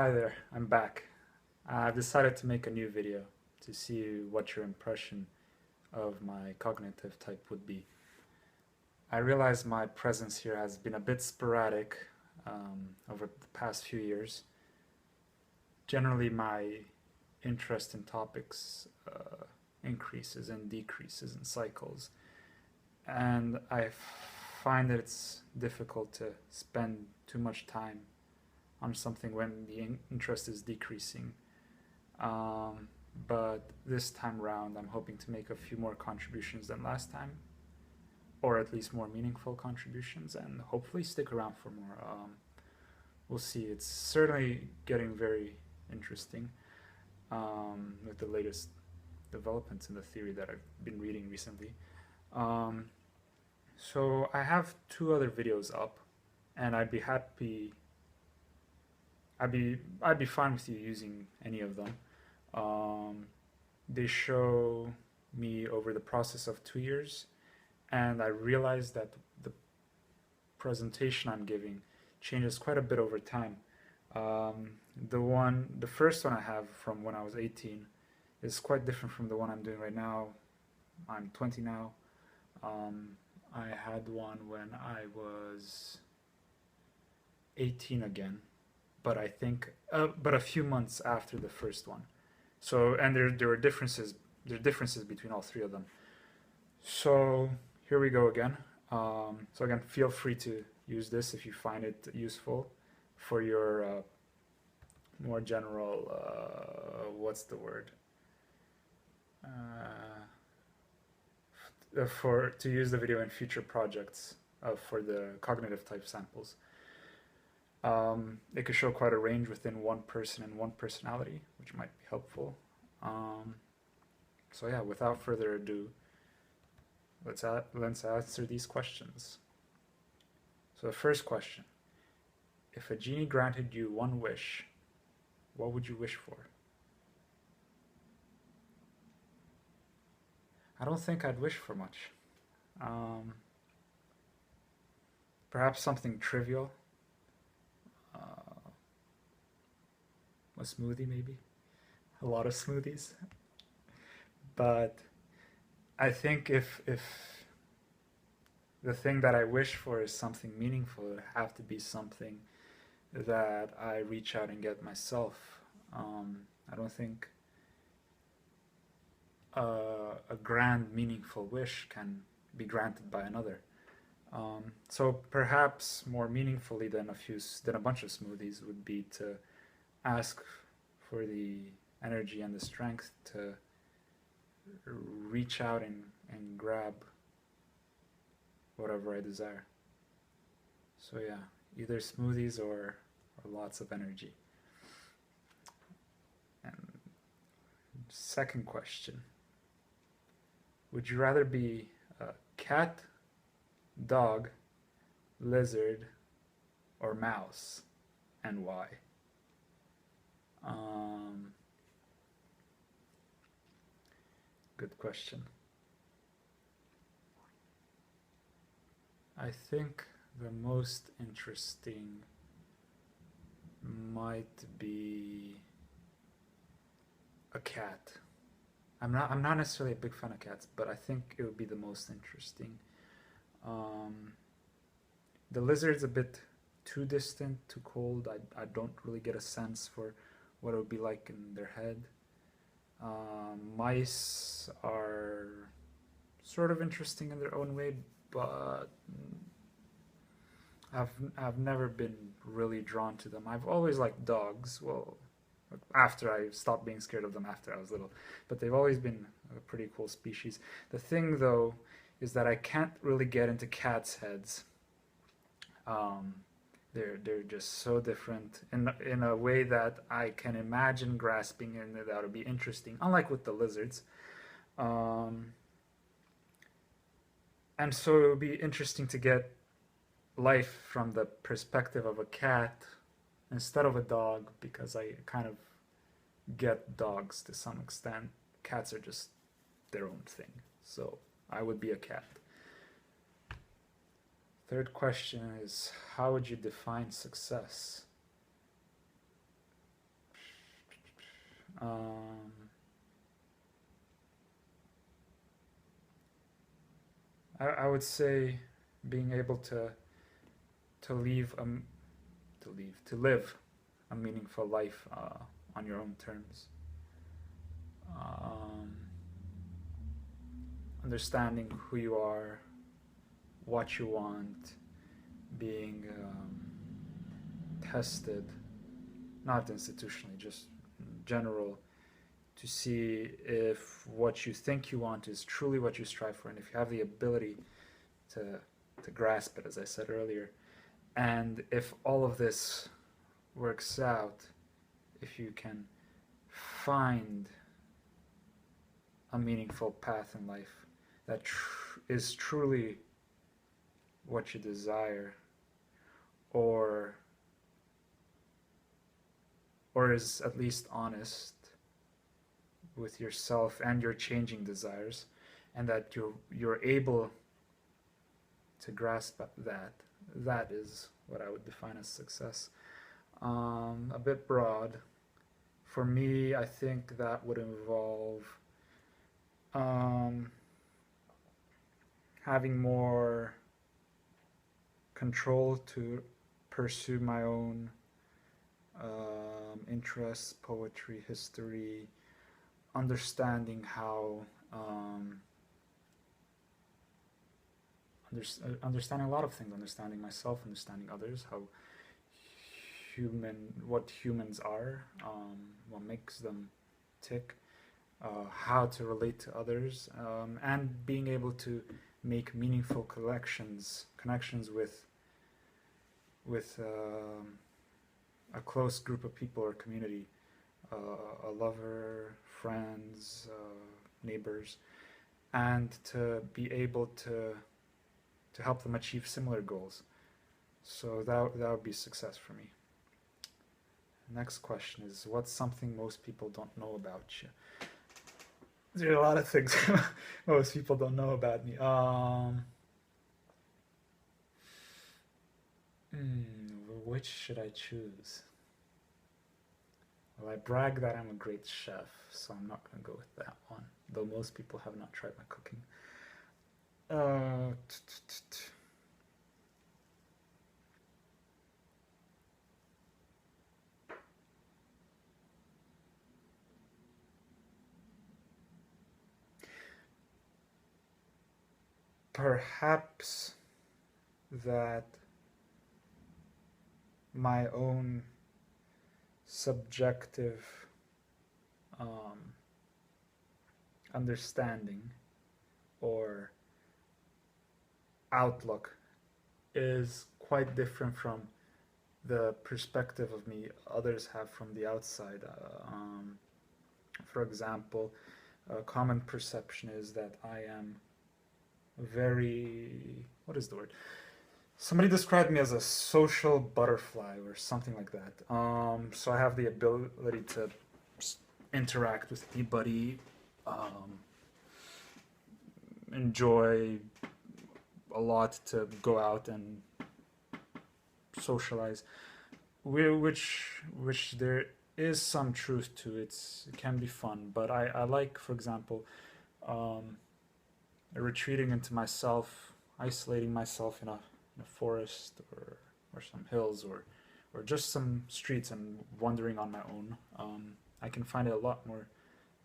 Hi there, I'm back. I've decided to make a new video to see what your impression of my cognitive type would be. I realize my presence here has been a bit sporadic over the past few years. Generally, my interest in topics increases and decreases in cycles, and I find that it's difficult to spend too much time on something when the interest is decreasing. Um, but this time round, I'm hoping to make a few more contributions than last time, or at least more meaningful contributions, and hopefully stick around for more. We'll see. It's certainly getting very interesting with the latest developments in the theory that I've been reading recently. Um, so I have two other videos up, and I'd be fine with you using any of them. Um, they show me over the process of 2 years, and I realized that the presentation I'm giving changes quite a bit over time. The first one I have from when I was 18 is quite different from the one I'm doing right now. I'm 20 now. I had one when I was 18 again, but a few months after the first one. So, and there were differences. There are differences between all three of them. So here we go again. So again, feel free to use this if you find it useful for your more general. What's the word? For to use the video in future projects for the cognitive type samples. It could show quite a range within one person and one personality, which might be helpful. So yeah, without further ado, let's answer these questions. So the first question: if a genie granted you one wish, what would you wish for? I don't think I'd wish for much. Um, Perhaps something trivial. A smoothie, maybe. A lot of smoothies. But I think if the thing that I wish for is something meaningful, it would have to be something that I reach out and get myself. I don't think a grand, meaningful wish can be granted by another. So perhaps more meaningfully than a bunch of smoothies would be to ask for the energy and the strength to reach out and grab whatever I desire. So yeah, either smoothies or lots of energy. And second question: would you rather be a cat, dog, lizard, or mouse, and why? Good question. I think the most interesting might be a cat. I'm not necessarily a big fan of cats, but I think it would be the most interesting. Um, the lizard's a bit too distant, too cold. I don't really get a sense for what it would be like in their head. Mice are sort of interesting in their own way, but I've never been really drawn to them. I've always liked dogs. Well, after I stopped being scared of them after I was little, but they've always been a pretty cool species. The thing, though, is that I can't really get into cats' heads. Um, they're just so different in a way that I can imagine grasping, and that would be interesting. Unlike with the lizards, um, and so it would be interesting to get life from the perspective of a cat instead of a dog, because I kind of get dogs to some extent. Cats are just their own thing, so I would be a cat. Third question is, how would you define success? I would say being able to leave to live a meaningful life on your own terms. Um, Understanding who you are, what you want, being tested, not institutionally, just in general, to see if what you think you want is truly what you strive for, and if you have the ability to grasp it, as I said earlier. And if all of this works out, if you can find a meaningful path in life that is truly what you desire, or is at least honest with yourself and your changing desires, and that you're able to grasp that, that is what I would define as success. A bit broad. For me, I think that would involve having more control to pursue my own interests, poetry, history, understanding how understanding a lot of things, understanding myself, understanding others, how what humans are, what makes them tick, how to relate to others, and being able to make meaningful connections with a close group of people or community, a lover, friends, neighbors, and to be able to help them achieve similar goals. So that would be success for me. Next question is, what's something most people don't know about you? There are a lot of things most people don't know about me. Which should I choose? Well, I brag that I'm a great chef, so I'm not going to go with that one, though most people have not tried my cooking. Perhaps that my own subjective understanding or outlook is quite different from the perspective of me others have from the outside. For example, a common perception is that I am very, what is the word? Somebody described me as a social butterfly or something like that. So I have the ability to interact with anybody, enjoy a lot to go out and socialize, which there is some truth to. It can be fun, but I like, for example, retreating into myself, isolating myself in a forest or some hills or just some streets and wandering on my own. I can find it a lot more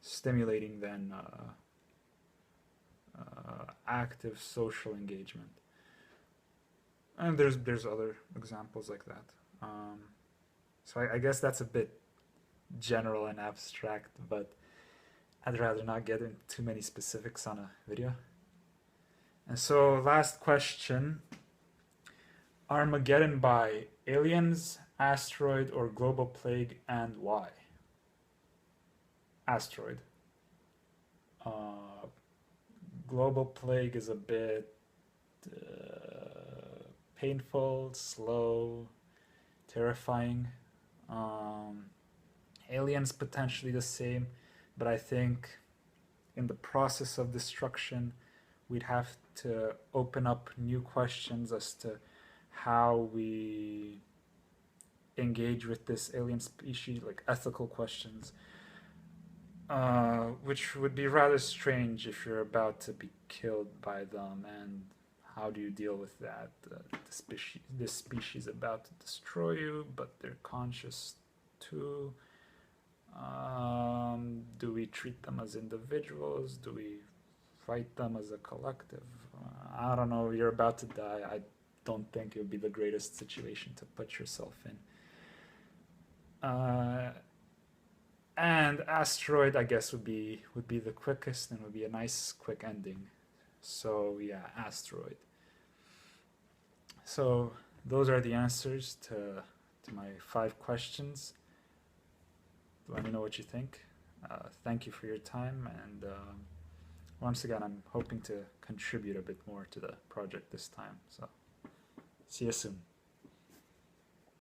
stimulating than active social engagement. And there's other examples like that. So I guess that's a bit general and abstract, but I'd rather not get into too many specifics on a video. And so, last question: Armageddon by aliens, asteroid, or global plague, and why? Asteroid. Global plague is a bit painful, slow, terrifying. Aliens potentially the same, but I think in the process of destruction, we'd have to open up new questions as to how we engage with this alien species, like ethical questions. which would be rather strange if you're about to be killed by them, and how do you deal with that? This species about to destroy you, but they're conscious too. Do we treat them as individuals? Do we fight them as a collective? I don't know. You're about to die. I don't think it would be the greatest situation to put yourself in. And asteroid, I guess, would be the quickest and would be a nice quick ending. So yeah, asteroid. So those are the answers to my 5 questions. Let me know what you think. Thank you for your time, and once again, I'm hoping to contribute a bit more to the project this time. So see you soon.